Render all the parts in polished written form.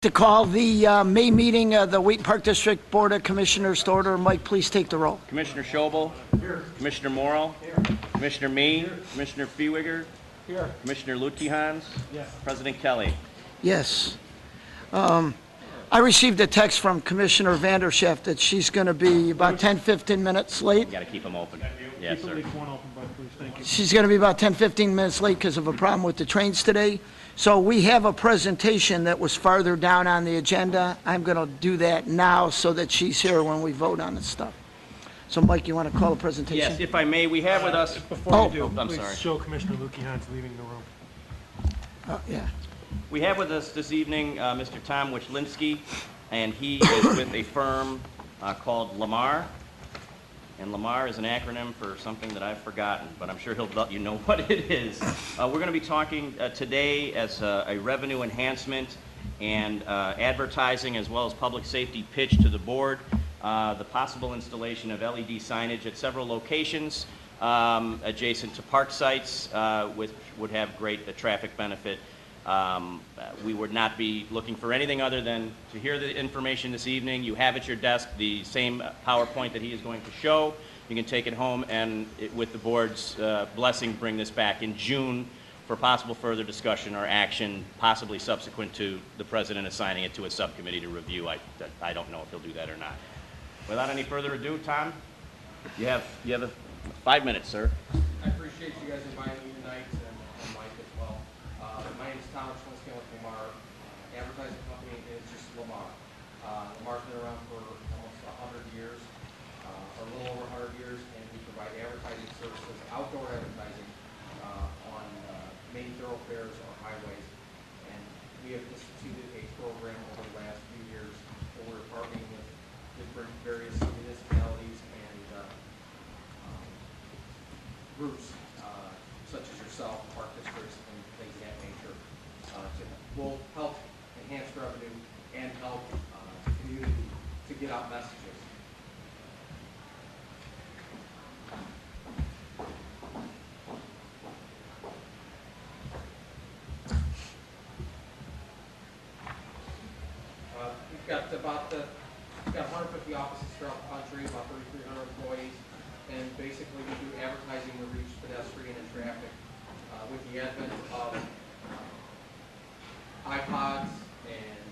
To call the May meeting of the Wheaton Park District Board of Commissioners to order. Mike, please take the roll. Commissioner Schobel. Here. Commissioner Morrow. Here. Commissioner Mee. Here. Commissioner Fiewiger. Here. Commissioner Lutkehans. Yes. President Kelly. Yes. I received a text from Commissioner Vanderschaft that she's going to be about 10, 15 minutes late. You got to keep them open. Yes, sir. Keep at least one open, bud, please. Thank you. She's going to be about 10, 15 minutes late because of a problem with the trains today. So we have a presentation that was farther down on the agenda. I'm going to do that now so that she's here when we vote on this stuff. So, Mike, you want to call the presentation? Yes, if I may, we have with us. Before you do, I'm please sorry. show Commissioner Lutkehans leaving the room. Yeah. We have with us this evening Mr. Tom Wichlinski, and he is with a firm called Lamar. And Lamar is an acronym for something that I've forgotten, but I'm sure he'll let you know what it is. We're going to be talking today as a revenue enhancement and advertising as well as public safety pitch to the board, the possible installation of LED signage at several locations adjacent to park sites, which would have great traffic benefit. We would not be looking for anything other than to hear the information this evening. You have at your desk the same PowerPoint that he is going to show. You can take it home and, with the board's blessing, bring this back in June for possible further discussion or action, possibly subsequent to the president assigning it to a subcommittee to review. I don't know if he'll do that or not. Without any further ado, Tom, you have 5 minutes, sir. I appreciate you guys inviting me tonight, and Mike as well. My name is Tom Wichlinski with Lamar. Advertising company is just Lamar. Lamar's been around for almost 100 years, or a little over 100 years, and we provide advertising services, outdoor advertising, on main thoroughfares or highways. And we have instituted a program over the last few years where we're partnering with different various municipalities and groups such as yourself, park districts, and things of that nature, will help enhance revenue and help the community to get out messages. We've got 150 offices throughout the country, about 3,300 employees, and basically we do advertising to reach pedestrian and traffic. With the advent of iPods and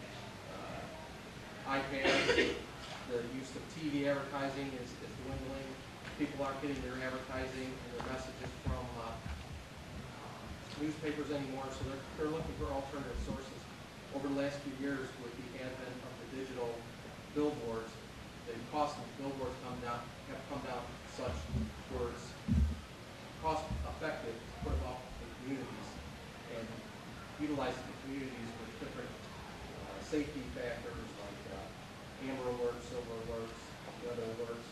iPads, the use of TV advertising is dwindling. People aren't getting their advertising and their messages from newspapers anymore, so they're looking for alternative sources. Over the last few years, with the advent of the digital billboards, the cost of billboards have come down such where it's cost effective to put them up in communities and utilize the communities with different safety factors like amber alerts, silver alerts, weather alerts.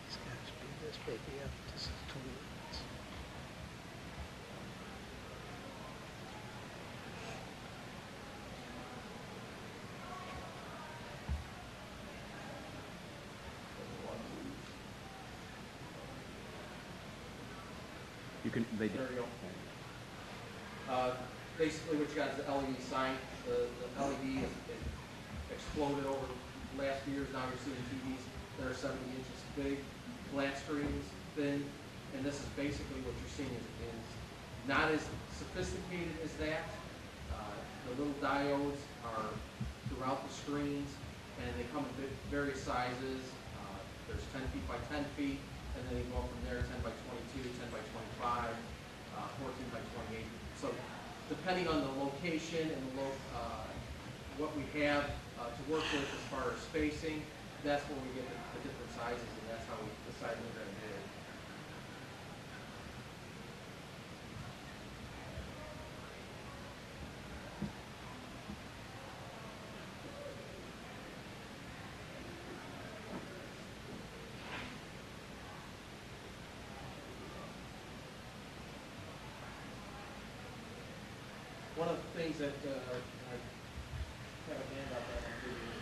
It's got to be this big. Yeah, this is 20 minutes. They There you go. Basically what you got is the LED sign. The LED has exploded over the last few years. Now you're seeing TVs that are 70 inches big, flat screens, thin, and this is basically what you're seeing is not as sophisticated as that. The little diodes are throughout the screens, and they come in various sizes. There's 10 feet by 10 feet, and then they go from there 10 by 22, 10 by 25, 14 by 28. So depending on the location and what we have to work with as far as spacing, that's where we get the different sizes, and that's how we decide what we're going to do. One of the things that I have a handout that I'm doing.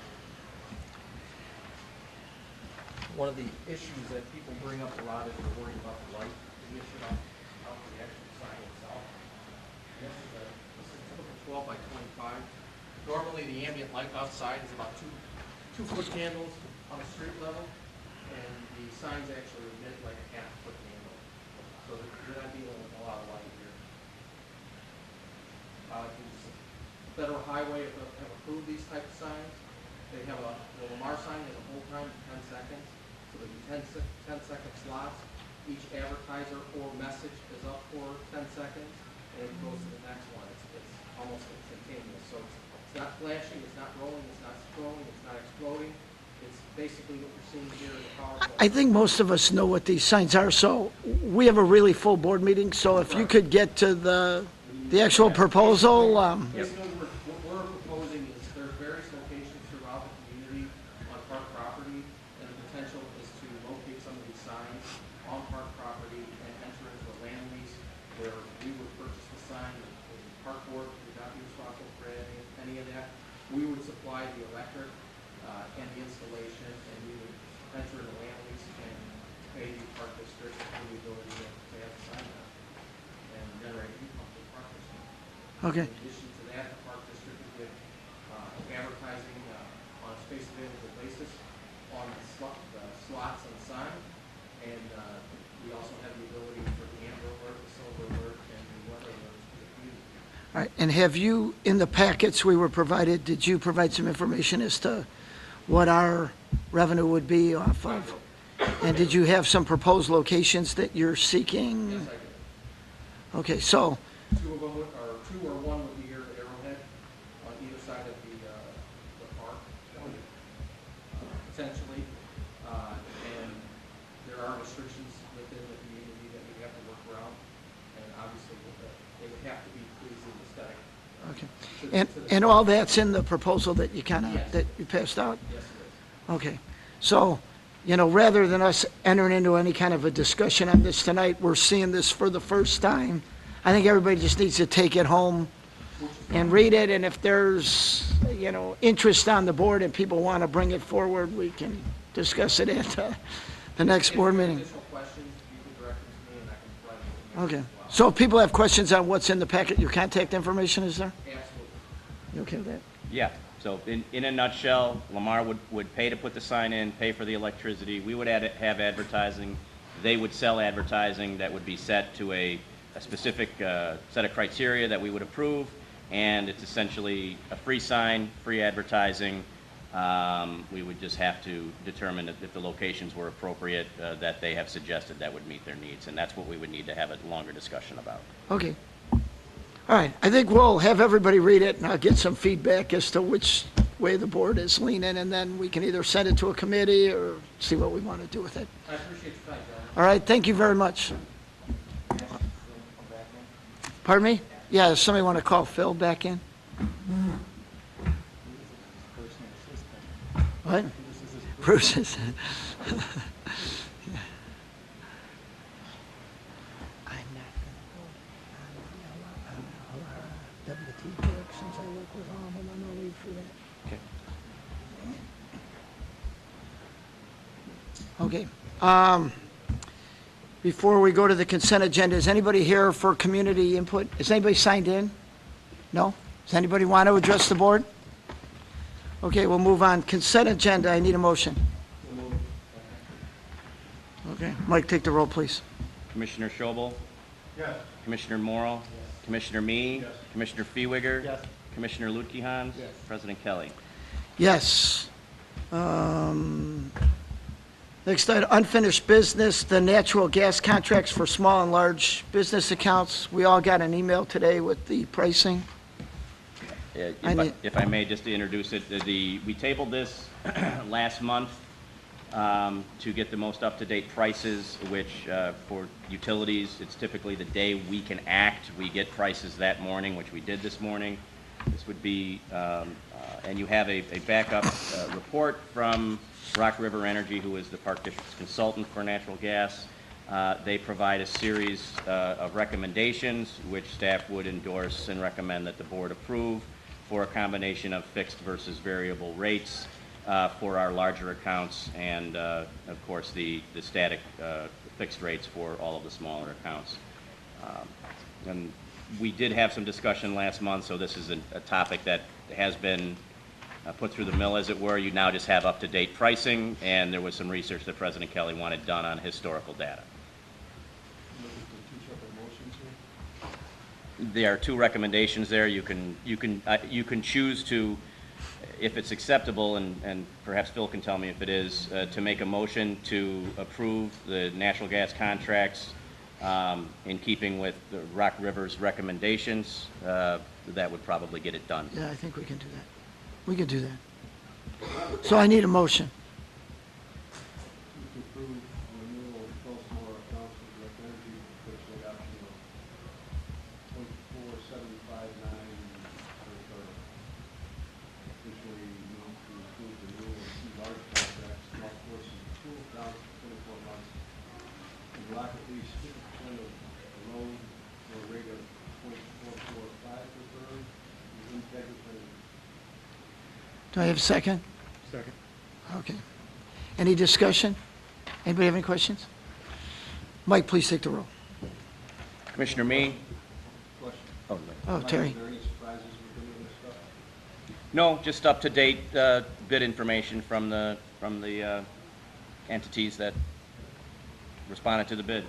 One of the issues that people bring up a lot is they're worried about the light emission out the actual sign itself. This is a typical 12 by 25. Normally, the ambient light outside is about two foot candles on a street level, and the signs actually emit like a half foot candle. So you're not dealing with a lot of light here. Federal Highway have approved these type of signs. They have the Lamar sign has a hold time of 10 seconds, so there'll be 10-second slots. Each advertiser or message is up for 10 seconds, and it goes to the next one. It's almost instantaneous. So it's not flashing, it's not rolling, it's not scrolling, it's not exploding. It's basically what you're seeing here in the PowerPoint. I think most of us know what these signs are, so we have a really full board meeting, so if you could get to the actual proposal, Basically, what we're proposing is there's various locations throughout the community on park property, and the potential is to locate some of these signs on park property and enter into a land lease where we would purchase the sign, the park board would not be responsible for any of that. We would supply the electric and the installation, and we would enter into land lease and pay the park district for the ability to have the sign up and generate income for the park district. okay. In addition to that, the park district would give advertising on a space available basis on the slots and sign. And we also have the ability for the amber alert, the silver alert, and the weather alert to be used. All right, and have you, in the packets we were provided, did you provide some information as to what our revenue would be off of? And did you have some proposed locations that you're seeking? Yes, I did. Okay, so, Two or one would be here at Arrowhead on either side of the park, potentially. And there are restrictions within the community that we have to work around. And obviously, they would have to be pleasing aesthetic. okay. to And, the- and all that's in the proposal that you kind of, Yes. that you passed out? Yes, it is. Okay, so, rather than us entering into any kind of a discussion on this tonight, we're seeing this for the first time. I think everybody just needs to take it home and read it, and if there's, interest on the board and people want to bring it forward, we can discuss it at the next board If you have meeting. additional questions, you can direct them to me and I can provide them. Okay, so if people have questions on what's in the packet, your contact information is there? Absolutely. You okay with that? Yeah, so in a nutshell, Lamar would pay to put the sign in, pay for the electricity. We would have advertising. They would sell advertising that would be set to a specific set of criteria that we would approve, and it's essentially a free sign, free advertising. We would just have to determine if the locations were appropriate that they have suggested that would meet their needs, and that's what we would need to have a longer discussion about. Okay. All right, I think we'll have everybody read it, and I'll get some feedback as to which way the board is leaning, and then we can either send it to a committee or see what we want to do with it. I appreciate your time, gentlemen. All right, thank you very much. Pardon me? Yeah, does somebody want to call Phil back in? What? Bruce is. I'm not going to go on WT work since I work with all of them. I'm going to leave for that. Okay. Okay. Before we go to the consent agenda, is anybody here for community input? Is anybody signed in? No? Does anybody want to address the board? Okay, we'll move on. Consent agenda, I need a motion. Okay, Mike, take the roll, please. Commissioner Schobel? Yes. Commissioner Morrow? Commissioner Mee? Yes. Commissioner Fiewiger? Yes. Commissioner Lutkehans? Yes. President Kelly? Yes. Next item, unfinished business, the natural gas contracts for small and large business accounts. We all got an email today with the pricing. If I may, just to introduce it, we tabled this last month to get the most up-to-date prices, which for utilities, it's typically the day we can act. We get prices that morning, which we did this morning. This would be, and you have a backup report from Rock River Energy, who is the Park District's consultant for natural gas. They provide a series of recommendations, which staff would endorse and recommend that the board approve for a combination of fixed versus variable rates for our larger accounts, and of course the static fixed rates for all of the smaller accounts. And We did have some discussion last month, so this is a topic that has been put through the mill, as it were. You now just have up-to-date pricing, and there was some research that President Kelly wanted done on historical data. There are two recommendations there. You can choose to, if it's acceptable, and perhaps Phil can tell me if it is, to make a motion to approve the natural gas contracts in keeping with the Rock River's recommendations. That would probably get it done. Yeah, I think we can do that. We can do that. So I need a motion. To approve renewal of Baltimore Council of Direct Energy for the option of 0.4759 per term. Additionally, we need to approve the renewal of two large contracts, golf course and pool down to 24 months, and block at least 50% of the loan for a rate of 0.445 per term, and integrity. Do I have a second? Second. Okay. Any discussion? Anybody have any questions? Mike, please take the roll. Commissioner Me? Question. Oh, no. Oh, Terry. Are there any surprises with any of this stuff? No, just up-to-date bid information from the entities that responded to the bid.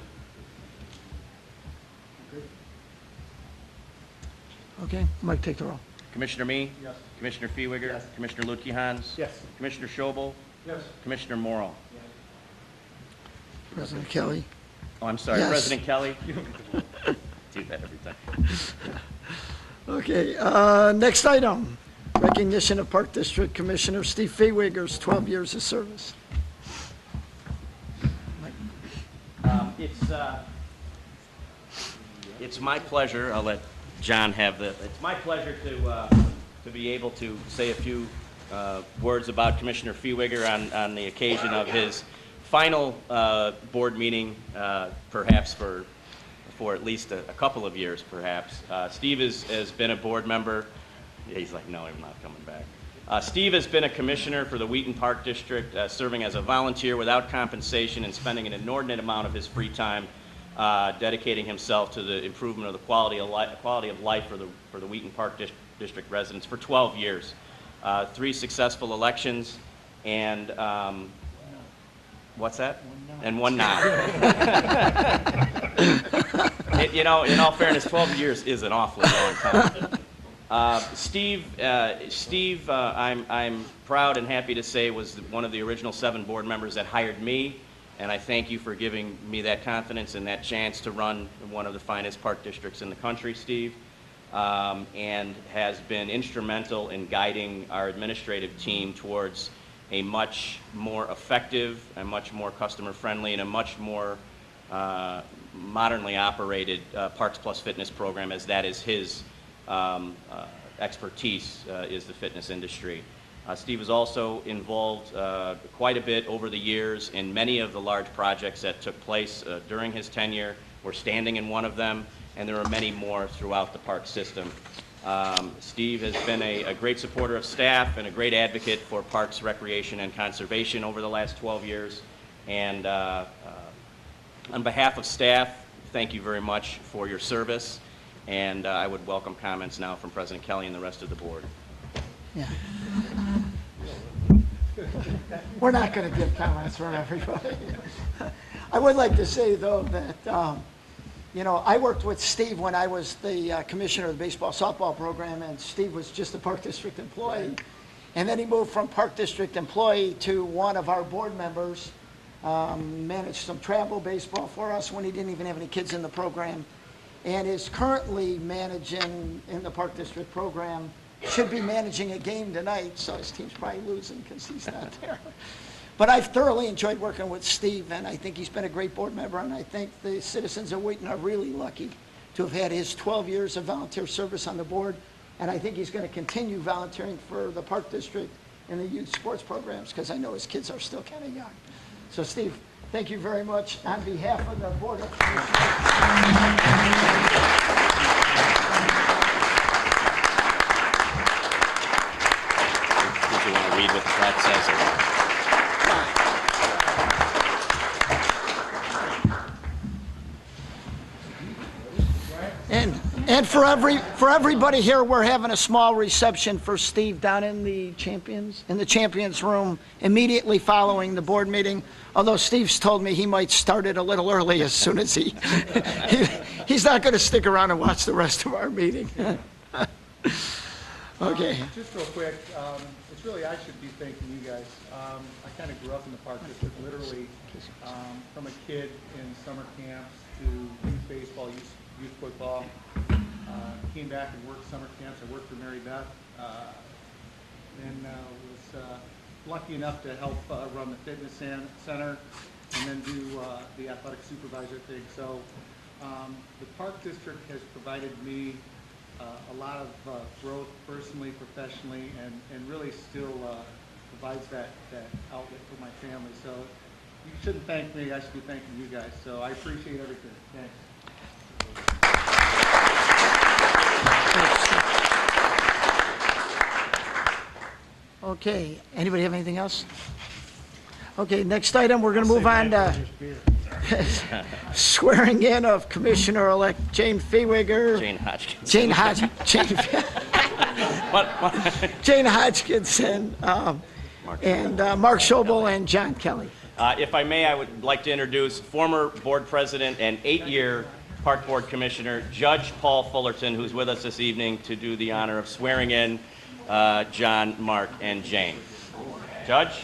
Okay, Mike, take the roll. Commissioner Me? Yes. Commissioner Fiewiger? Yes. Commissioner Lutke-Hans? Yes. Commissioner Schobel? Yes. Commissioner Morrow? President Kelly. Oh, I'm sorry, Yes. President Kelly? Do that every time. Okay, next item. Recognition of Park District Commissioner Steve Fiewiger's 12 years of service. It's my pleasure, I'll let John have it's my pleasure to be able to say a few words about Commissioner Fiewiger on the occasion of his final board meeting, perhaps for at least a couple of years, perhaps. Steve has been a board member. He's like, no, I'm not coming back. Steve has been a commissioner for the Wheaton Park District, serving as a volunteer without compensation and spending an inordinate amount of his free time dedicating himself to the improvement of the quality of life for the Wheaton Park District residents for 12 years. 3 successful elections, and what's that? And 1 nod. You know, in all fairness, 12 years is an awfully long time. Steve, I'm proud and happy to say, was one of the original 7 board members that hired me, and I thank you for giving me that confidence and that chance to run one of the finest park districts in the country, Steve, and has been instrumental in guiding our administrative team towards a much more effective, a much more customer-friendly, and a much more modernly operated Parks Plus Fitness program, as that is his expertise, is the fitness industry. Steve was also involved quite a bit over the years in many of the large projects that took place during his tenure. We're standing in one of them, and there are many more throughout the park system. Steve has been a great supporter of staff and a great advocate for parks, recreation, and conservation over the last 12 years. And on behalf of staff, thank you very much for your service. And I would welcome comments now from President Kelly and the rest of the board. Yeah. We're not going to give comments from everybody. I would like to say, though, that, you know, I worked with Steve when I was the commissioner of the baseball softball program, and Steve was just a Park District employee. And then he moved from Park District employee to one of our board members, managed some travel baseball for us when he didn't even have any kids in the program, and is currently managing in the Park District program. Should be managing a game tonight, so his team's probably losing because he's not there. But I've thoroughly enjoyed working with Steve, and I think he's been a great board member, and I think the citizens of Wheaton are really lucky to have had his 12 years of volunteer service on the board, and I think he's going to continue volunteering for the Park District and the youth sports programs, because I know his kids are still kind of young. So Steve, thank you very much on behalf of the Board of Did you want to read what the plaque says? And for everybody here, we're having a small reception for Steve down in the champions room immediately following the board meeting. Although Steve's told me he might start it a little early as soon as he's not going to stick around and watch the rest of our meeting. Okay. Just real quick, it's really, I should be thanking you guys. I kind of grew up in the Park District, literally, from a kid in summer camps to youth baseball, youth football. Came back and worked summer camps. I worked for Mary Beth. Then was lucky enough to help run the fitness center and then do the athletic supervisor thing. So the Park District has provided me a lot of growth personally, professionally, and really still provides that outlet for my family. So you shouldn't thank me, I should be thanking you guys. So I appreciate everything. Thanks. Okay, anybody have anything else? Okay, next item, we're going to move on to swearing in of Commissioner-elect Jane Fehwiger. Jane Hodgkinson. Jane Hodgkinson, and Mark Schobel and John Kelly. If I may, I would like to introduce former board president and 8-year Park Board Commissioner, Judge Paul Fullerton, who's with us this evening to do the honor of swearing in John, Mark, and Jane. Judge?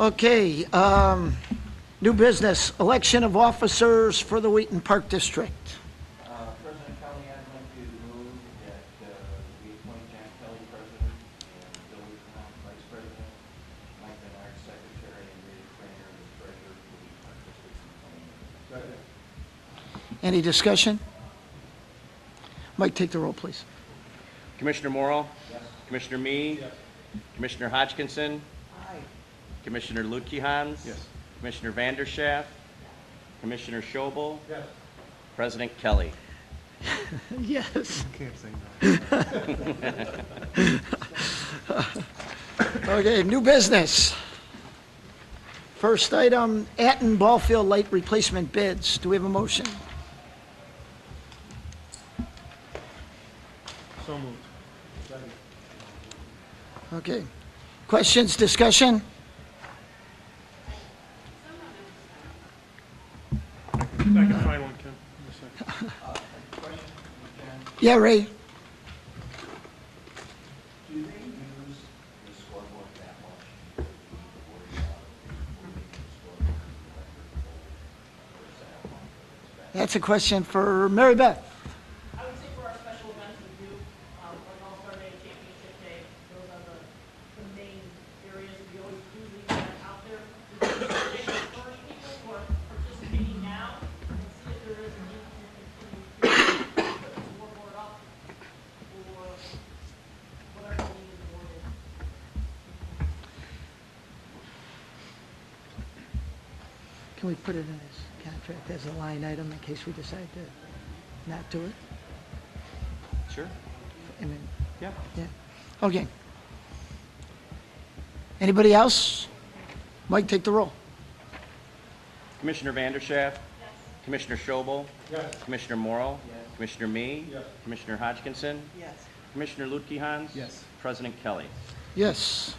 Okay, new business, election of officers for the Wheaton Park District. President Kelly, I'd like to move that we appoint Jack Kelly president and Bill Wheaton vice president, Mike Bernard secretary, and Rita Trainer as treasurer for the Park District. Any discussion? Mike, take the roll, please. Commissioner Morrow? Yes. Commissioner Mee? Yes. Commissioner Hodgkinson? Commissioner Lutkehans? Yes. Commissioner Vanderschaff? Commissioner Schobel? Yes. President Kelly? Yes. Can't say no. Okay, new business. First item, Atten Ballfield light replacement bids. Do we have a motion? So moved. Okay. Questions, discussion? I can find one, Ken. Give me a second. Yeah, Ray? Do they use the scoreboard that much? That's a question for Mary Beth. I would say for our special events we do, like All-Star Day, Championship Day, those are the main areas we always do leave that out there. We do encourage people who are participating now Can we put it in his contract as a line item in case we decide to not do it? Sure. I mean, Yeah. yeah. Okay. Anybody else? Mike, take the roll. Commissioner Vanderschaft? Commissioner Schobel? Yes. Commissioner Morrow? Commissioner Me? Yes. Commissioner Hodgkinson? Yes. Commissioner Lutke-Hans? Yes. President Kelly? Yes.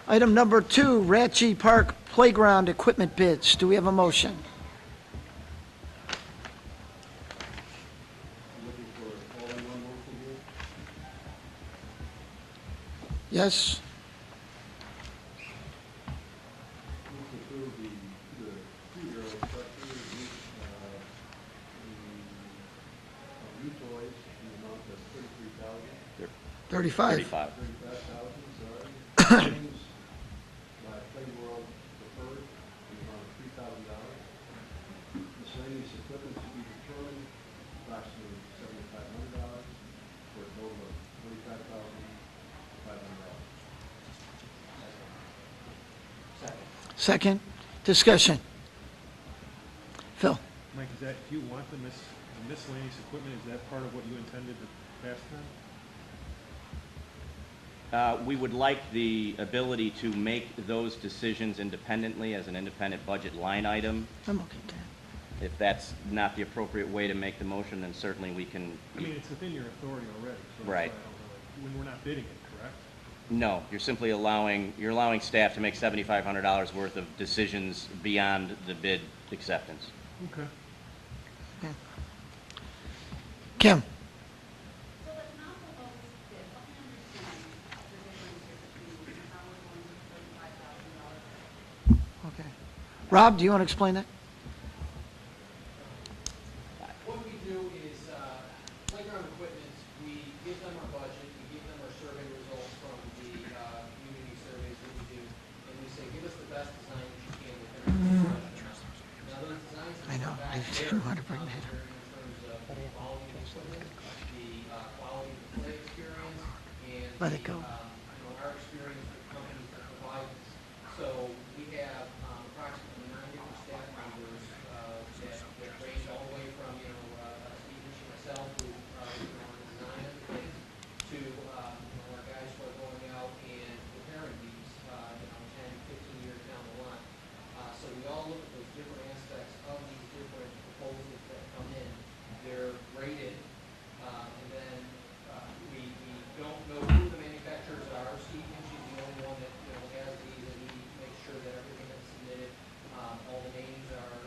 Item number 2, Ratchie Park Playground Equipment Bids. Do we have a motion? Looking for all-in-one motion here. Yes? Move to approve the two-year-old structure, new toys in the amount of $33,000. 35. 35. 35,000, sorry. Games by Play World Preferred in the amount of $3,000. Miscellaneous equipment to be determined, approximately $7,500, for a total of $45,500. Second. Discussion. Phil? Mike, is that, if you want the miscellaneous equipment, is that part of what you intended to pass then? We would like the ability to make those decisions independently as an independent budget line item. I'm okay with that. If that's not the appropriate way to make the motion, then certainly we can. I mean, it's within your authority already, so that's why I Right. don't really, when we're not bidding it, correct? No, you're simply allowing staff to make $7,500 worth of decisions beyond the bid acceptance. Okay. Kim? So it's not the lowest bid, help me understand the difference here between how we're going to $35,000. Okay. Rob, do you want to explain that? What we do is, playground equipment, we give them our budget, we give them our survey results from the, community surveys that we do, and we say, give us the best design that you can within our discretion. Now, those designs. I know, come back I there, do want to bring that up. vary in terms of the quality of the equipment, the, quality of the play experience, and. Let it go. Our experience with companies that provide this. So we have, approximately 9 different staff members, that range all the way from, Steve and myself, who are, on the design of the things, to, our guys who are going out and repairing these, 10, 15 years down the line. So we all look at those different aspects of these different proposals that come in. They're graded, and then, we don't know who the manufacturers are. Steve Kinchy is the only one that, has these, and he makes sure that everything that's submitted, all the names are,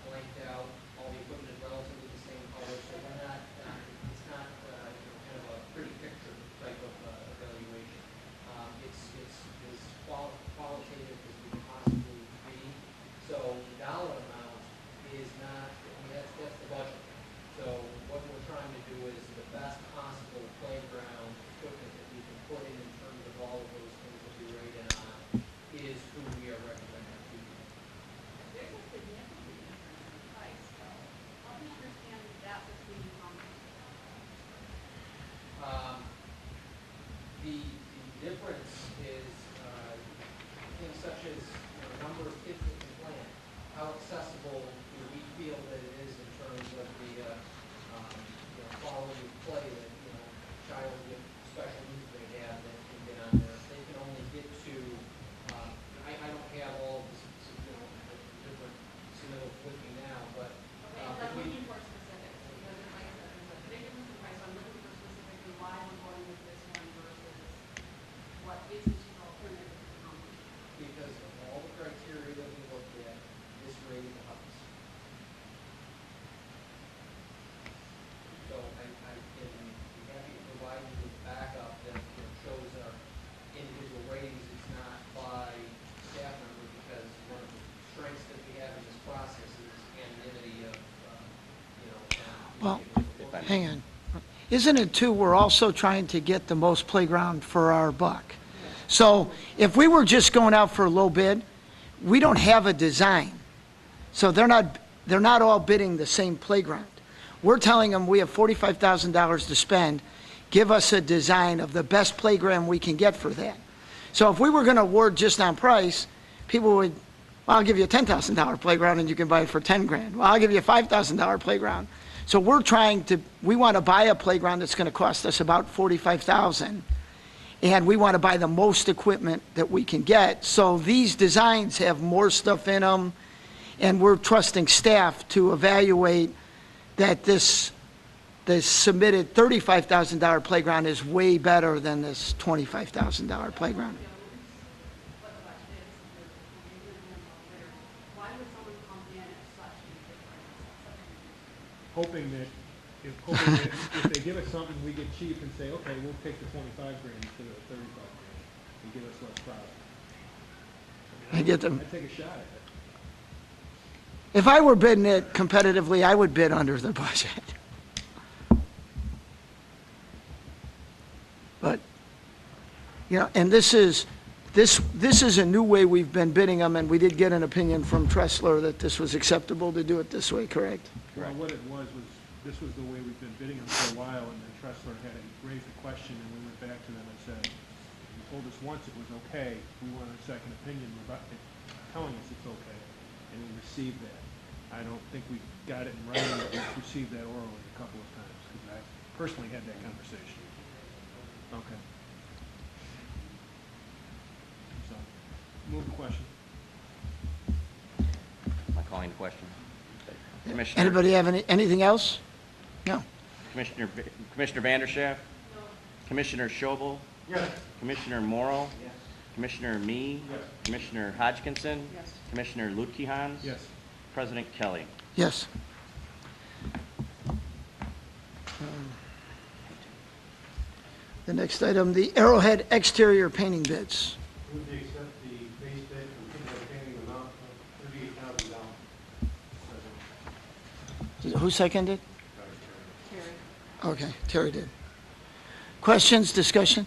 blanked out, all the equipment is relatively the same color, so we're not, it's not, kind of a pretty picture type of, evaluation. It's as qualitative as we can possibly be. So the dollar amount is not, that's the budget. So what we're trying to do is the best possible playground equipment that we can put in terms of all of those things that we rated on is who we are recommending to you. There's a significant difference in price, though. Help me understand that between companies. The difference is, things such as, number of kids that can play it, how accessible do we feel that it is in terms of the, quality of play that, child with special needs may have that can get on there. They can only get to, I don't have all of the, the different submittals with me now, but. Okay, so I'm looking for specifics, because like I said, there's a big difference in price, so I'm looking for specifically why we're going with this one versus what is the cheaper alternative to the company. Because of all the criteria that we looked at, this rated the house. So I can be happy to provide you with backup that, shows our individual ratings. It's not by staff member, because one of the strengths that we have in this process is anonymity of, Well, If I may. hang on. Isn't it too, we're also trying to get the most playground for our buck? So if we were just going out for a low bid, we don't have a design. So they're not all bidding the same playground. We're telling them we have $45,000 to spend. Give us a design of the best playground we can get for that. So if we were going to award just on price, people would Well, I'll give you a $10,000 playground and you can buy it for 10 grand. Well, I'll give you a $5,000 playground. So we want to buy a playground that's going to cost us about 45,000. And we want to buy the most equipment that we can get. So these designs have more stuff in them, and we're trusting staff to evaluate that this submitted $35,000 playground is way better than this $25,000 playground. What the budget is, why would someone come in at such a difference? Hoping that if they give us something, we get cheap and say, okay, we'll take the 25 grand instead of the 35 grand and give us less product. I get them. I'd take a shot at it. If I were bidding it competitively, I would bid under the budget. But, you know, and this is a new way we've been bidding them, and we did get an opinion from Tressler that this was acceptable to do it this way, correct? Well, what it was this was the way we've been bidding them for a while, and then Tressler had raised the question, and we went back to them and said, you told us once it was okay, we want a second opinion about it, telling us it's okay, and we received that. I don't think we got it in writing, but we've received that orally a couple of times, because I personally had that conversation. Okay. So, move the question. Am I calling the question? Commissioner, Anybody have anything else? No. Commissioner Vanderschaft? Commissioner Schobel? Yes. Commissioner Morrow? Yes. Commissioner Mee? Yes. Commissioner Hodgkinson? Yes. Commissioner Lutkehans? Yes. President Kelly? Yes. The next item, the Arrowhead exterior painting bids. Move to accept the base bid from Kimberly Painting amount of $38,000. Who seconded? Terry. Okay, Terry did. Questions, discussion?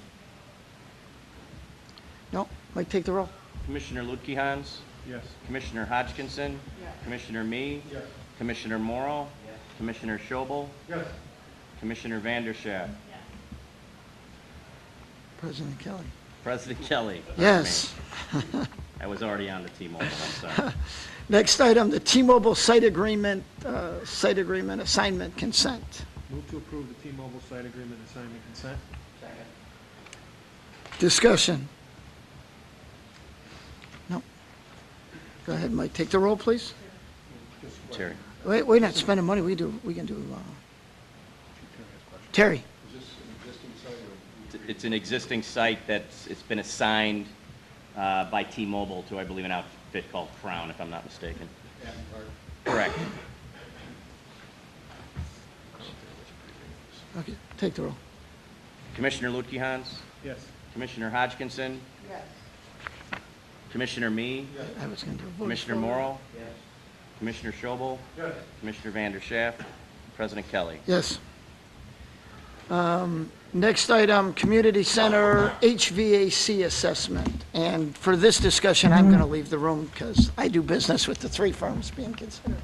No? Mike, take the roll. Commissioner Lutkehans? Yes. Commissioner Hodgkinson? Yes. Commissioner Mee? Yes. Commissioner Morrow? Yes. Commissioner Schobel? Yes. Commissioner Vanderschaft? Yes. President Kelly. President Kelly? Yes. I was already on the T-Mobile, I'm sorry. Next item, the T-Mobile site agreement assignment consent. Move to approve the T-Mobile site agreement assignment consent. Second. Discussion? No? Go ahead, Mike, take the roll, please. Terry? Wait, we're not spending money, we can do, Terry? Is this an existing site or? It's an existing site it's been assigned by T-Mobile to, I believe, an outfit called Crown, if I'm not mistaken. Correct. Okay, take the roll. Commissioner Lutkehans? Yes. Commissioner Hodgkinson? Yes. Commissioner Mee? I was going to do a vote. Commissioner Morrow? Yes. Commissioner Schobel? Yes. Commissioner Vanderschaft? President Kelly? Yes. Next item, community center HVAC assessment. And for this discussion, I'm going to leave the room because I do business with the three firms being considered.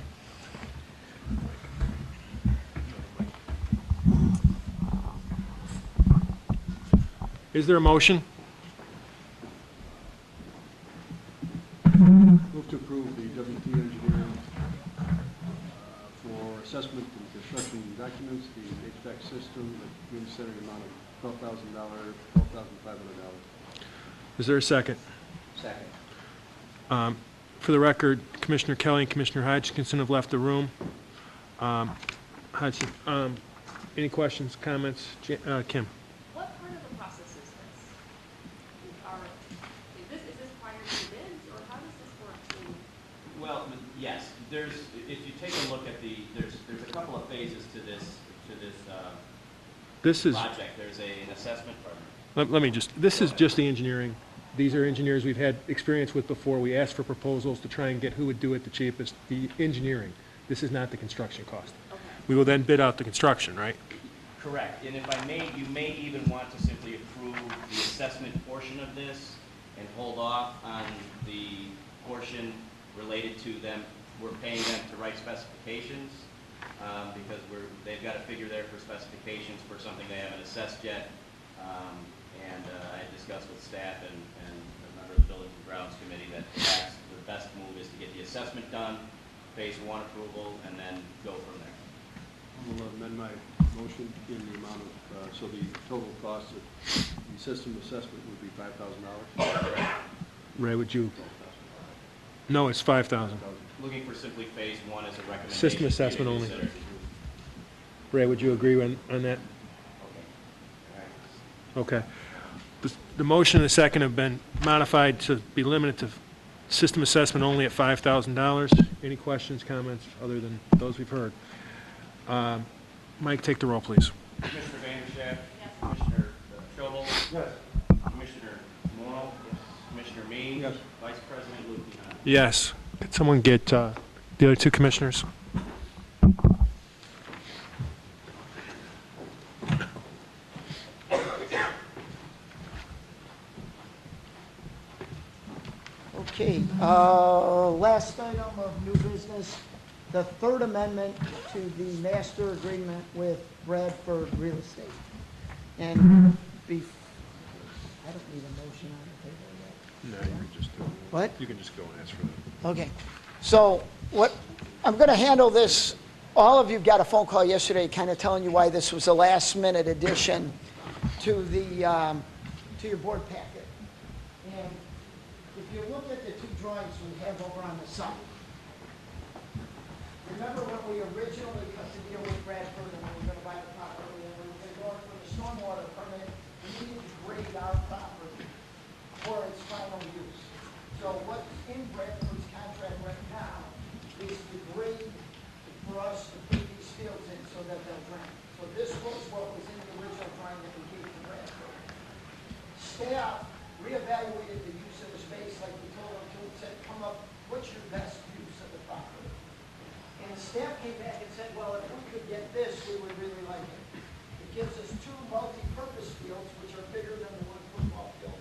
Is there a motion? Move to approve the WT engineering for assessment and construction documents, the HVAC system, the community center amount of $12,500. Is there a second? Second. For the record, Commissioner Kelly and Commissioner Hodgkinson have left the room. Hodgson, any questions, comments? Kim? What part of the process is this? Is this prior to the bids, or how does this work to? Well, yes, if you take a look at there's a couple of phases to this This is, project. There's an assessment program. let me just, this is just the engineering. These are engineers we've had experience with before. We asked for proposals to try and get who would do it the cheapest. The engineering, this is not the construction cost. Okay. We will then bid out the construction, right? Correct, and if I may, you may even want to simply approve the assessment portion of this and hold off on the portion related to them. We're paying them to write specifications, because they've got a figure there for specifications for something they haven't assessed yet. And I discussed with staff and a member of the building Grounds Committee that perhaps the best move is to get the assessment done, phase one approval, and then go from there. I will amend my motion in the amount of, so the total cost of the system assessment would be $5,000. Ray, would you? No, it's 5,000. Looking for simply phase one as a recommendation. System assessment only. Ray, would you agree on that? Okay. The motion and the second have been modified to be limited to system assessment only at $5,000. Any questions, comments, other than those we've heard? Mike, take the roll, please. Commissioner Vanderschaft? Yes. Commissioner Schobel? Yes. Commissioner Morrow? Yes. Commissioner Means? Yes. Vice President Lupion? Yes. Could someone get the other two commissioners? Okay, last item of new business, the third amendment to the master agreement with Bradford Real Estate. And I don't need a motion on the table yet. No, you can just do it. What? You can just go and ask for that. Okay, so I'm going to handle this, all of you got a phone call yesterday kind of telling you why this was a last minute addition to to your board packet. And if you look at the two drawings we have over on the side, remember when we originally cut the deal with Bradford and we were going to buy the property and we were going to go for the stormwater permit, we needed to grade our property for its final use. So what's in Bradford's contract right now is to grade for us to put these fields in so that they'll drain. So this was what was in the original drawing that we gave to Bradford. Staff reevaluated the use of the space like we told them to and said, come up, what's your best use of the property? And staff came back and said, well, if we could get this, we would really like it. It gives us two multi-purpose fields, which are bigger than the one football field,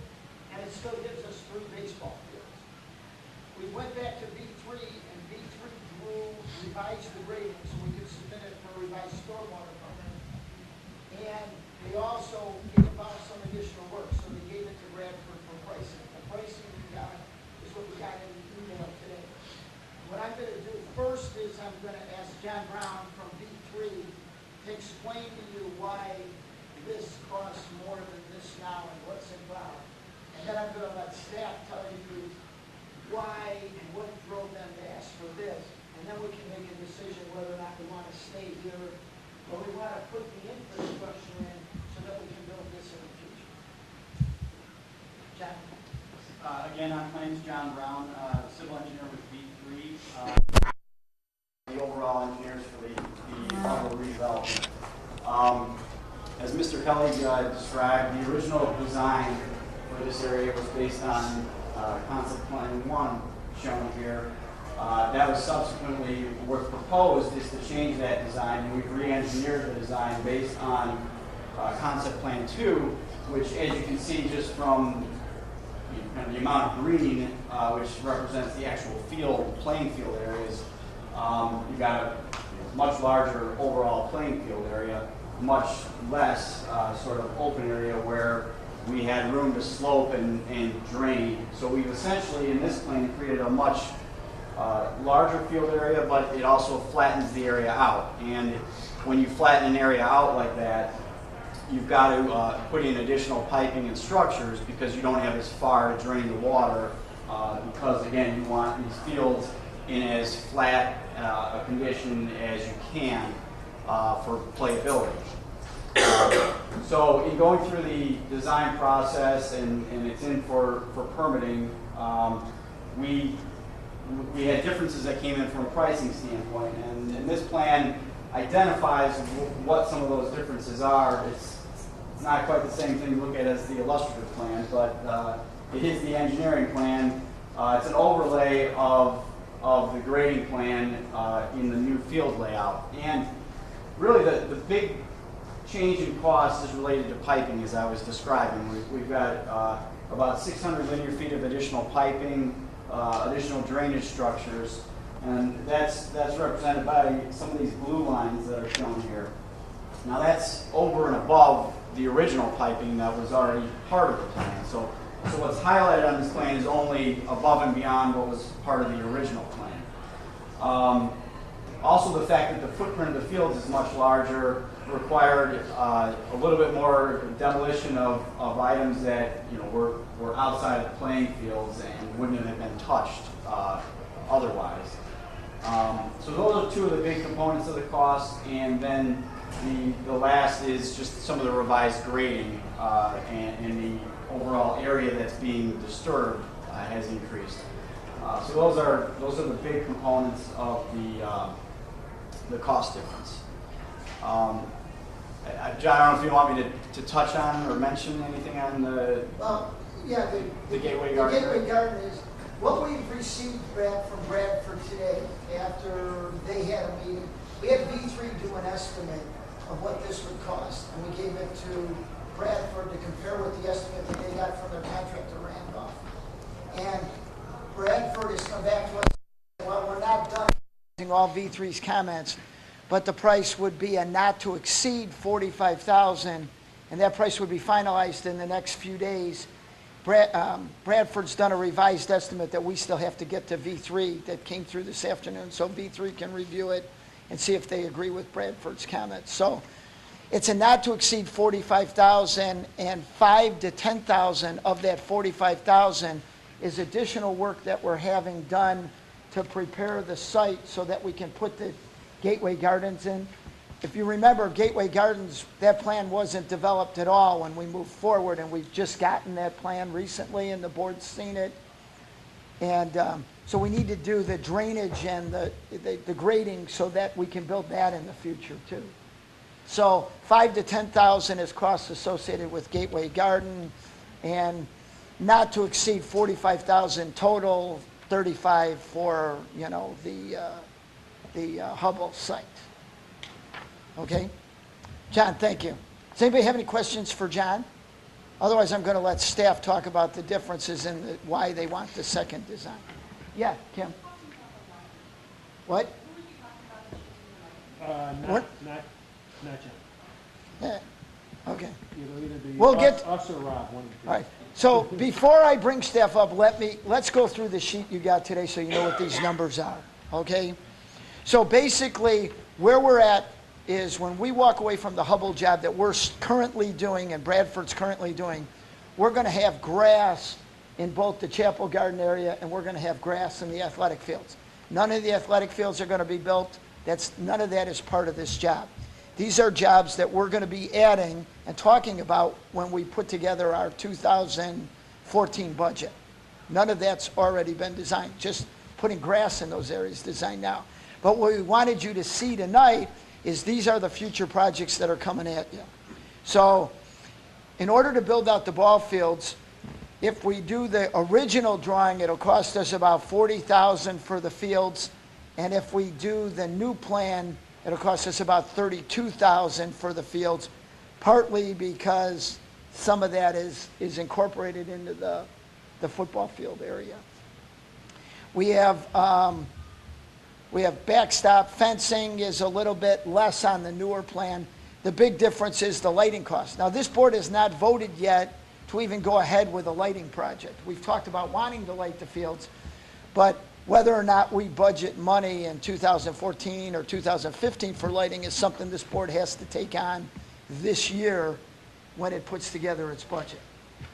and it still gives us 3 baseball fields. We went back to B3, and B3 revised the grading so we could submit it for a revised stormwater permit. And they also gave about some additional work, so they gave it to Bradford for pricing. The pricing we got is what we got in the email today. What I'm going to do first is I'm going to ask John Brown from B3 to explain to you why this costs more than this now and what's involved. And then I'm going to let staff tell you why and what drove them to ask for this. And then we can make a decision whether or not we want to stay here or we want to put the infrastructure in so that we can build this in the future. John? Again, my name is John Brown, civil engineer with B3. The overall engineers for the auto redevelopment. As Mr. Kelly described, the original design for this area was based on concept plan 1 shown here. That was subsequently, what's proposed is to change that design, and we've re-engineered the design based on concept plan 2, which, as you can see just from the amount of green, which represents the actual field, playing field areas, you've got a much larger overall playing field area, much less sort of open area where we had room to slope and drain. So we've essentially, in this plan, created a much larger field area, but it also flattens the area out. And when you flatten an area out like that, you've got to put in additional piping and structures because you don't have as far to drain the water because, again, you want these fields in as flat a condition as you can for playability. So in going through the design process and it's in for permitting, we had differences that came in from a pricing standpoint, and this plan identifies what some of those differences are. It's not quite the same thing to look at as the illustrative plan, but it is the engineering plan. It's an overlay of the grading plan in the new field layout. And really the big change in cost is related to piping, as I was describing. We've got about 600 linear feet of additional piping, additional drainage structures, and that's represented by some of these blue lines that are shown here. Now that's over and above the original piping that was already part of the plan. So So what's highlighted on this plan is only above and beyond what was part of the original plan. Also, the fact that the footprint of the fields is much larger required a little bit more demolition of items that were outside of the playing fields and wouldn't have been touched otherwise. So those are two of the big components of the cost, and then the last is just some of the revised grading and the overall area that's being disturbed has increased. So those are the big components of the cost difference. John, I don't know if you want me to touch on or mention anything on the Yeah, the Gateway Garden. The Gateway Garden is, what we've received back from Bradford today, after they had a meeting, we had V3 do an estimate of what this would cost, and we gave it to Bradford to compare with the estimate that they got from their contractor Randolph. And Bradford has come back to us, well, we're not done using all V3's comments, but the price would be a not to exceed $45,000, and that price would be finalized in the next few days. Bradford's done a revised estimate that we still have to get to V3 that came through this afternoon, so V3 can review it and see if they agree with Bradford's comments. So it's a not to exceed $45,000, and $5,000 to $10,000 of that $45,000 is additional work that we're having done to prepare the site so that we can put the Gateway Gardens in. If you remember, Gateway Gardens, that plan wasn't developed at all when we moved forward, and we've just gotten that plan recently, and the board's seen it. And so we need to do the drainage and the grading so that we can build that in the future too. So $5,000 to $10,000 is costs associated with Gateway Garden, and not to exceed $45,000 total, $35,000 for the Hubble site. Okay? John, thank you. Does anybody have any questions for John? Otherwise, I'm going to let staff talk about the differences and why they want the second design. Yeah, Kim? What? Not John. Yeah. Okay. It'll either be We'll get- us or Rob, one of the two. All right. So before I bring staff up, let's go through the sheet you got today so you know what these numbers are. Okay? So basically, where we're at is when we walk away from the Hubble job that we're currently doing and Bradford's currently doing, we're going to have grass in both the Chapel Garden area, and we're going to have grass in the athletic fields. None of the athletic fields are going to be built. None of that is part of this job. These are jobs that we're going to be adding and talking about when we put together our 2014 budget. None of that's already been designed, just putting grass in those areas designed now. But what we wanted you to see tonight is these are the future projects that are coming at you. So in order to build out the ball fields, if we do the original drawing, it'll cost us about $40,000 for the fields. And if we do the new plan, it'll cost us about $32,000 for the fields, partly because some of that is incorporated into the football field area. We have backstop fencing is a little bit less on the newer plan. The big difference is the lighting cost. Now, this board has not voted yet to even go ahead with a lighting project. We've talked about wanting to light the fields, but whether or not we budget money in 2014 or 2015 for lighting is something this board has to take on this year when it puts together its budget.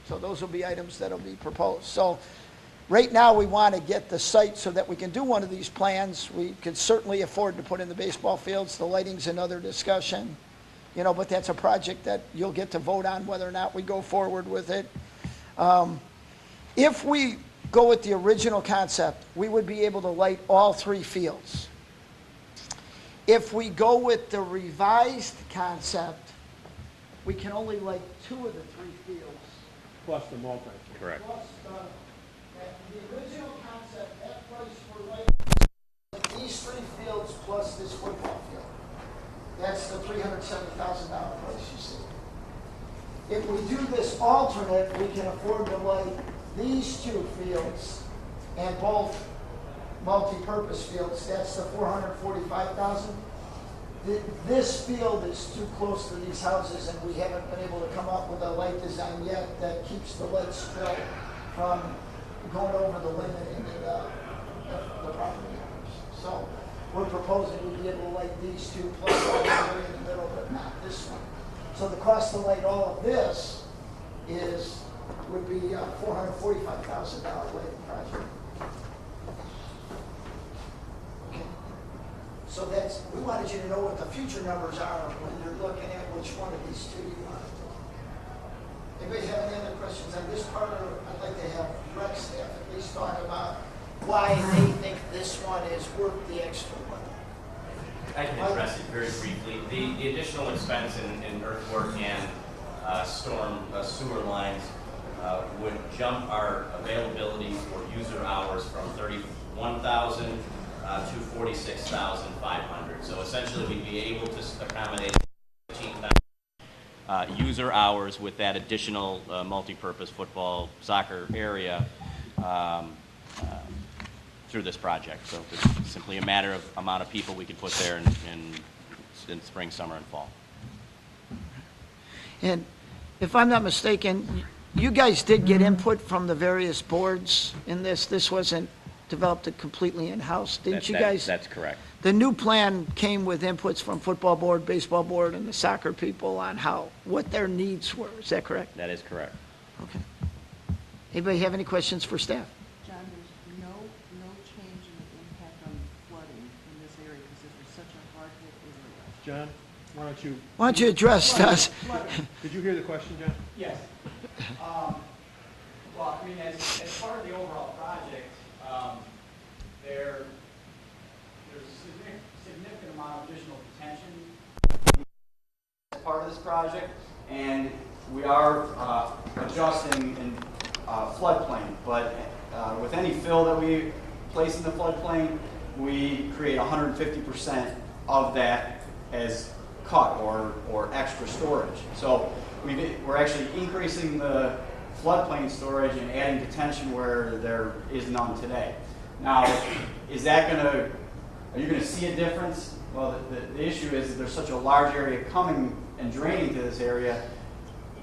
So those will be items that will be proposed. So right now, we want to get the site so that we can do one of these plans. We could certainly afford to put in the baseball fields. The lighting's another discussion, but that's a project that you'll get to vote on whether or not we go forward with it. If we go with the original concept, we would be able to light all three fields. If we go with the revised concept, we can only light 2 of the 3 fields. Plus the multi. Correct. Plus the original concept, that price for lighting these 3 fields plus this football field. That's the $370,000 price you see. If we do this alternate, we can afford to light these 2 fields and both multi-purpose fields. That's the $445,000. This field is too close to these houses, and we haven't been able to come up with a light design yet that keeps the lead spill from going over the limit into the property owners. So we're proposing we'd be able to light these two plus all the area in the middle, but not this one. So the cost to light all of this would be $445,000 lighting project. Okay. So we wanted you to know what the future numbers are when you're looking at which one of these two you want to do. Anybody have any other questions on this part, or I'd like to have rec staff at least talk about why they think this one is worth the extra money. I can address it very briefly. The additional expense in earthwork and storm sewer lines would jump our availability for user hours from 31,000 to 46,500. So essentially, we'd be able to accommodate 15,000 user hours with that additional multi-purpose football, soccer area through this project. So it's simply a matter of amount of people we can put there in spring, summer, and fall. And if I'm not mistaken, you guys did get input from the various boards in this. This wasn't developed completely in-house, didn't you guys? That's correct. The new plan came with inputs from football board, baseball board, and the soccer people on what their needs were. Is that correct? That is correct. Okay. Anybody have any questions for staff? John, there's no change in the impact on flooding in this area because this was such a hard-hit area. John, why don't you, Why don't you address us? did you hear the question, John? Yes. Well, I mean, as part of the overall project, there's a significant amount of additional detention as part of this project, and we are adjusting in floodplain. But with any fill that we place in the floodplain, we create 150% of that as cut or extra storage. So we're actually increasing the floodplain storage and adding detention where there is none today. Now, are you going to see a difference? Well, the issue is that there's such a large area coming and draining to this area,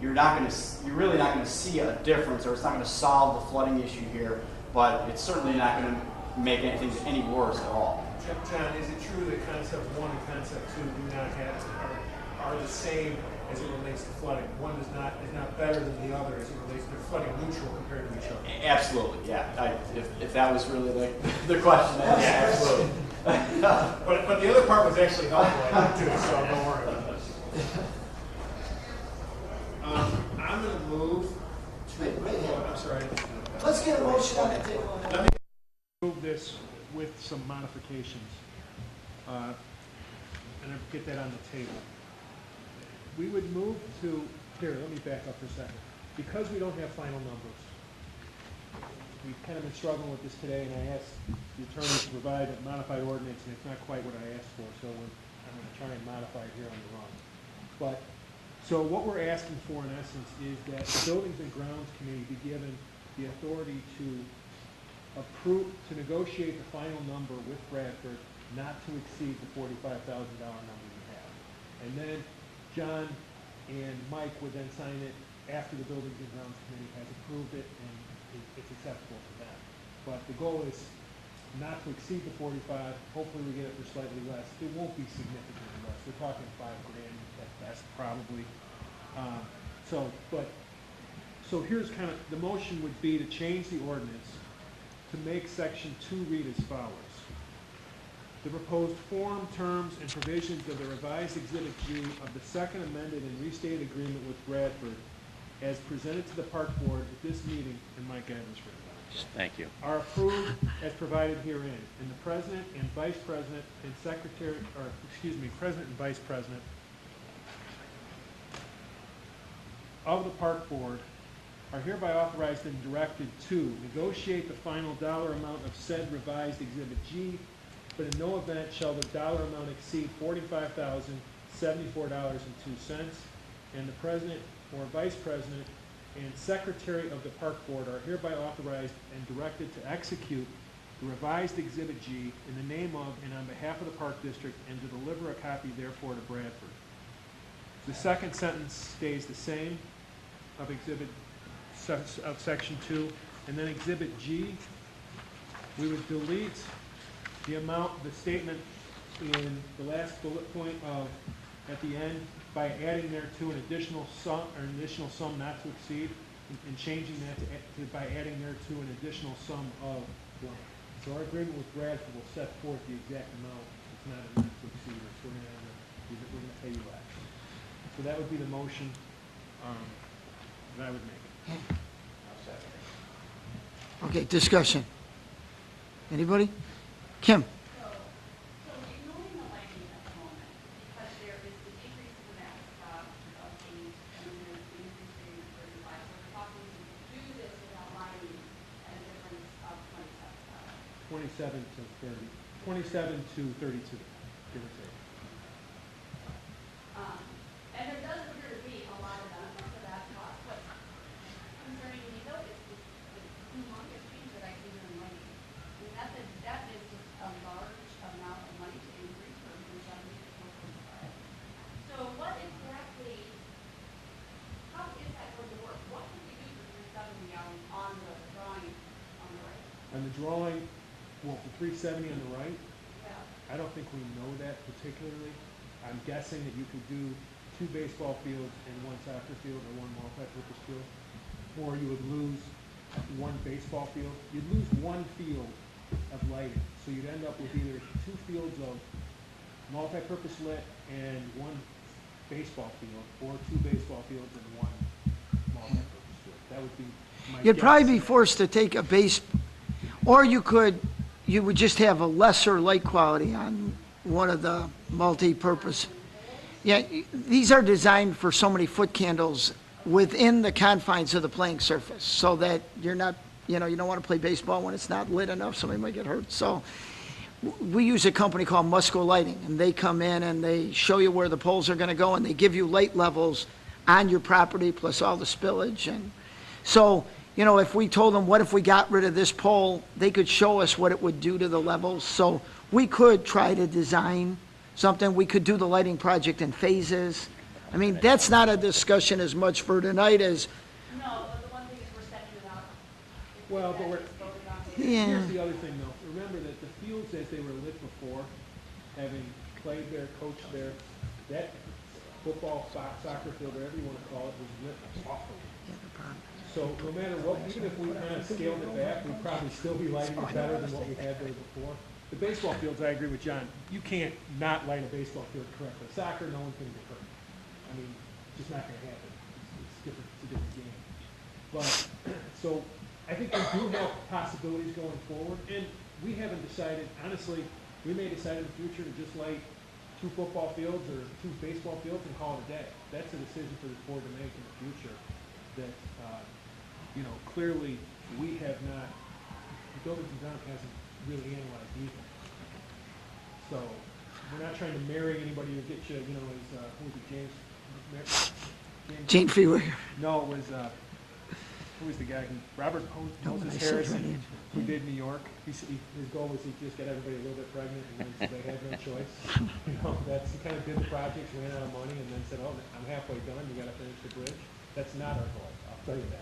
you're really not going to see a difference, or it's not going to solve the flooding issue here, but it's certainly not going to make anything any worse at all. John, is it true that concept 1 and concept 2 do not are the same as it relates to flooding? One is not better than the other as it relates to flooding neutral compared to each other? Absolutely, yeah. If that was really the question, absolutely. But the other part was actually helpful, I think, too, so don't worry about it. I'm going to move to, I'm sorry. Let's get a motion on the table. Let me move this with some modifications, and I'll get that on the table. We would move to, here, let me back up for a second. Because we don't have final numbers, we've kind of been struggling with this today, and I asked the attorney to provide a modified ordinance, and it's not quite what I asked for, so I'm going to try and modify it here on the run. But, so what we're asking for, in essence, is that the Buildings and Grounds Committee be given the authority to negotiate the final number with Bradford, not to exceed the $45,000 number we have. And then John and Mike would then sign it after the Buildings and Grounds Committee has approved it and it's acceptable to them. But the goal is not to exceed the 45. Hopefully we get it for slightly less. It won't be significantly less. We're talking $5,000 at best, probably. So here's kind of, the motion would be to change the ordinance to make section 2 read as follows. The proposed form, terms, and provisions of the revised Exhibit G of the second amended and restated agreement with Bradford as presented to the Park Board at this meeting, and Mike Adams for that, Thank you. are approved as provided herein, and the President and Vice President and Secretary, or excuse me, President and Vice President of the Park Board are hereby authorized and directed to negotiate the final dollar amount of said revised Exhibit G, but in no event shall the dollar amount exceed $45,074.02, and the President or Vice President and Secretary of the Park Board are hereby authorized and directed to execute the revised Exhibit G in the name of and on behalf of the Park District, and to deliver a copy therefore to Bradford. The second sentence stays the same of of Section 2, and then Exhibit G, we would delete the amount, the statement in the last bullet point of, at the end, by adding there to an additional sum, or an additional sum not to exceed, and changing that to by adding there to an additional sum of blank. So our agreement with Bradford will set forth the exact amount. It's not a not to exceed, so we're gonna pay you less. So that would be the motion, that I would make. Okay, discussion. Anybody? Kim? So ignoring the lighting at the moment, because there is the decrease in the max of 8, and then there's the increase in 35. So we're talking to do this without lighting at a difference of 27,000. 27 to 32, give or take. And there does appear to be a lot of benefit to that cost. What's concerning me though is the humongous change that I see here in lighting. I mean, that is just a large amount of money to increase from 70 to 45. So what exactly, how is that going to work? What can we do for 370 on the drawing on the right? On the drawing, well, for 370 on the right, Yeah. I don't think we know that particularly. I'm guessing that you could do 2 baseball fields and 1 soccer field or 1 multi-purpose field, or you would lose 1 baseball field. You'd lose 1 field of lighting, so you'd end up with either 2 fields of multi-purpose lit and 1 baseball field, or 2 baseball fields and 1 multi-purpose field. That would be my You'd probably be guess. forced to take a base, or you would just have a lesser light quality on one of the multi-purpose. Yeah, these are designed for so many foot candles within the confines of the playing surface, so that you're not, you don't want to play baseball when it's not lit enough, somebody might get hurt. So we use a company called Musco Lighting, and they come in and they show you where the poles are going to go, and they give you light levels on your property plus all the spillage. And so, if we told them, what if we got rid of this pole, they could show us what it would do to the levels. So we could try to design something. We could do the lighting project in phases. I mean, that's not a discussion as much for tonight as, No, but the one thing is we're setting it out. Well, but yeah. here's the other thing though. Remember that the fields as they were lit before, having played there, coached there, that football, soccer field, whatever you want to call it, was lit awfully. So no matter what, even if we kind of scaled it back, we'd probably still be lighting it better than what we had there before. The baseball fields, I agree with John, you can't not light a baseball field correctly. Soccer, no one's going to get hurt. I mean, it's just not going to happen. It's different. It's a different game. But, so, I think we do have possibilities going forward, and we haven't decided, honestly, we may decide in the future to just light 2 football fields or 2 baseball fields and call it a day. That's a decision for this board to make in the future that, clearly we have not, the buildings and ground hasn't really analyzed either. So, we're not trying to marry anybody or get you, as, who was it, Gene Feewer. No, it was, who was the guy who, Robert Moses Harrison, who did New York. His goal was he just got everybody a little bit pregnant, and then they had no choice. That's, he kind of did the projects, ran out of money, and then said, oh, I'm halfway done, we gotta finish the bridge. That's not our goal, I'll tell you that.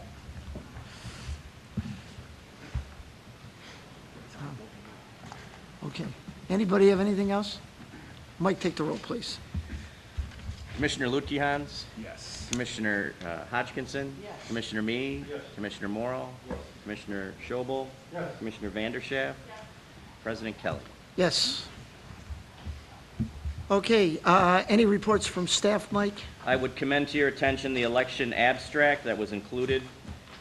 Okay. Anybody have anything else? Mike, take the roll, please. Commissioner Lutkehans? Yes. Commissioner Hodgkinson? Yes. Commissioner Mee? Yes. Commissioner Morrell? Yes. Commissioner Schobel? Yes. Commissioner Vanderschaff? President Kelly? Yes. Okay, any reports from staff, Mike? I would commend to your attention the election abstract that was included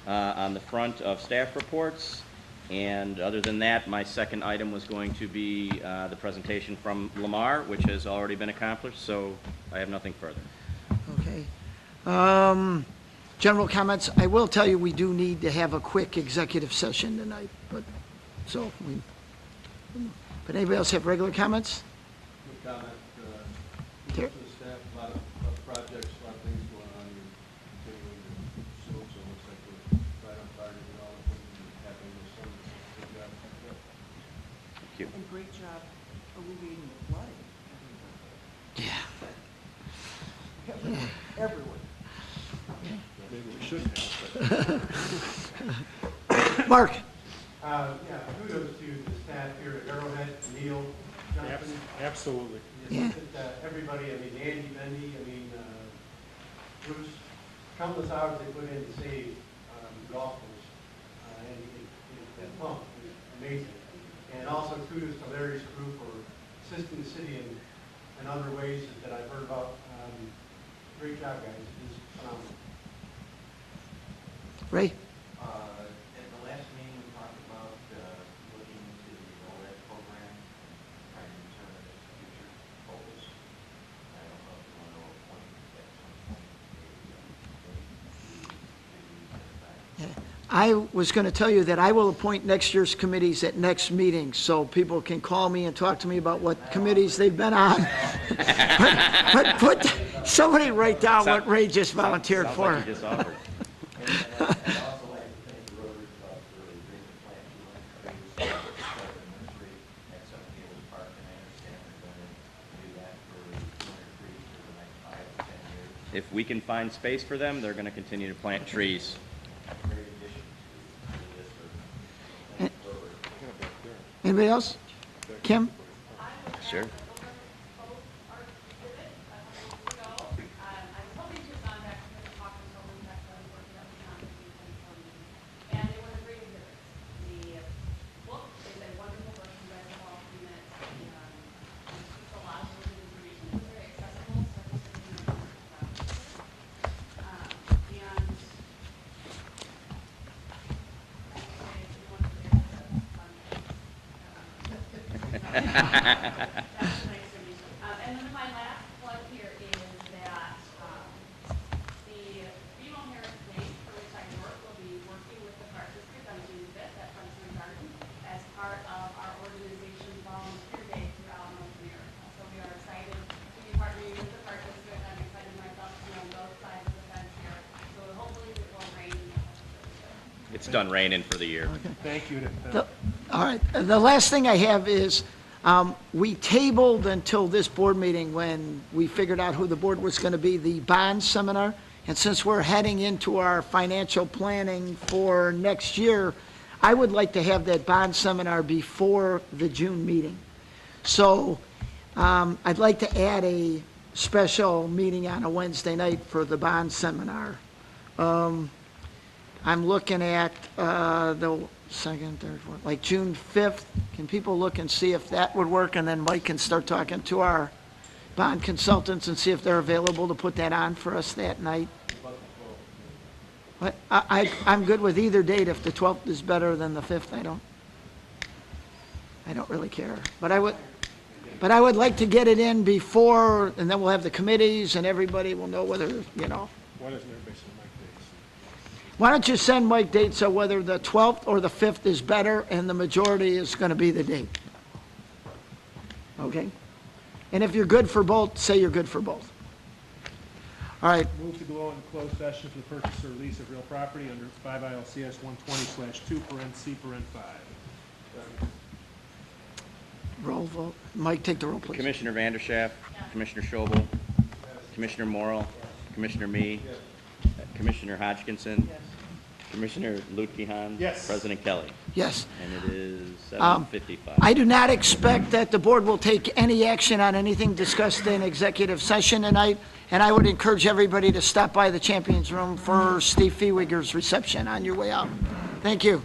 on the front of staff reports. And other than that, my second item was going to be the presentation from Lamar, which has already been accomplished, so I have nothing further. Okay. General comments, I will tell you, we do need to have a quick executive session tonight, but anybody else have regular comments? Good comment, There- to the staff, a lot of projects, a lot of things going on, you're continuing to pursue, so it looks like we're right on target with all the things that are happening this summer. Good job. you. And great job alleviating the flooding Yeah. everywhere. Maybe we shouldn't have, but. Mark? Yeah, kudos to the staff here at Arrowhead, Neil, Jonathan. Absolutely. Yeah. Everybody, I mean, Andy, Bendy, I mean, Bruce, countless hours they put in to save the golf course. And that pump is amazing. And also kudos to Larry's crew for assisting the city in other ways that I've heard about. Great job, guys. It is phenomenal. Ray? At the last meeting, we talked about looking into the OLED program, trying to determine its future focus. I don't know if you want to appoint at some point a Yeah. I was going to tell you that I will appoint next year's committees at next meeting, so people can call me and talk to me about what committees they've been on. But somebody write down what Ray just volunteered Sounds for. like you just offered. I'd also like to thank the Rotary Club for agreeing to plant 200 trees at the nursery at Seven Gables Park, and I understand they're going to do that for 200 trees for the next 5 to 10 years. If we can find space for them, they're going to continue to plant trees. Great addition to the district. Thank you, Rotary. Anybody else? Kim? Sure. And they were great exhibits. The book is a wonderful book, you guys have all seen it. It speaks a lot of really good information. It's very accessible, so I think it's going to be and that's nice to meet you. And then my last plug here is that the female Harris Day, for which I work, will be working with the Park District on June 5th at Princeton Garden as part of our organization's volunteer day throughout North America. So we are excited to be partnering with the Park District. I'm excited myself to be on both sides of the fence here. So hopefully it will rain. It's done raining for the year. Thank you. All right, the last thing I have is, we tabled until this board meeting when we figured out who the board was going to be, the bond seminar. And since we're heading into our financial planning for next year, I would like to have that bond seminar before the June meeting. So I'd like to add a special meeting on a Wednesday night for the bond seminar. I'm looking at the second, third, fourth, like June 5th. Can people look and see if that would work? And then Mike can start talking to our bond consultants and see if they're available to put that on for us that night. But I'm good with either date. If the 12th is better than the 5th, I don't really care. But I would like to get it in before, and then we'll have the committees and everybody will know whether, you know. Why doesn't everybody send Mike dates? Why don't you send Mike dates of whether the 12th or the 5th is better, and the majority is going to be the date. Okay? And if you're good for both, say you're good for both. All right, Move to go into closed session for the purchase or lease of real property under 5 ILCS 120/2 5. roll vote. Mike, take the roll, please. Commissioner Vanderschaff, Commissioner Schobel, Commissioner Morrell, Commissioner Me, Commissioner Hodgkinson, Commissioner Lutkehan. Yes. President Kelly. Yes. And it is 7:55. I do not expect that the board will take any action on anything discussed in executive session tonight, and I would encourage everybody to stop by the Champions Room for Steve Feewiger's reception on your way out. Thank you.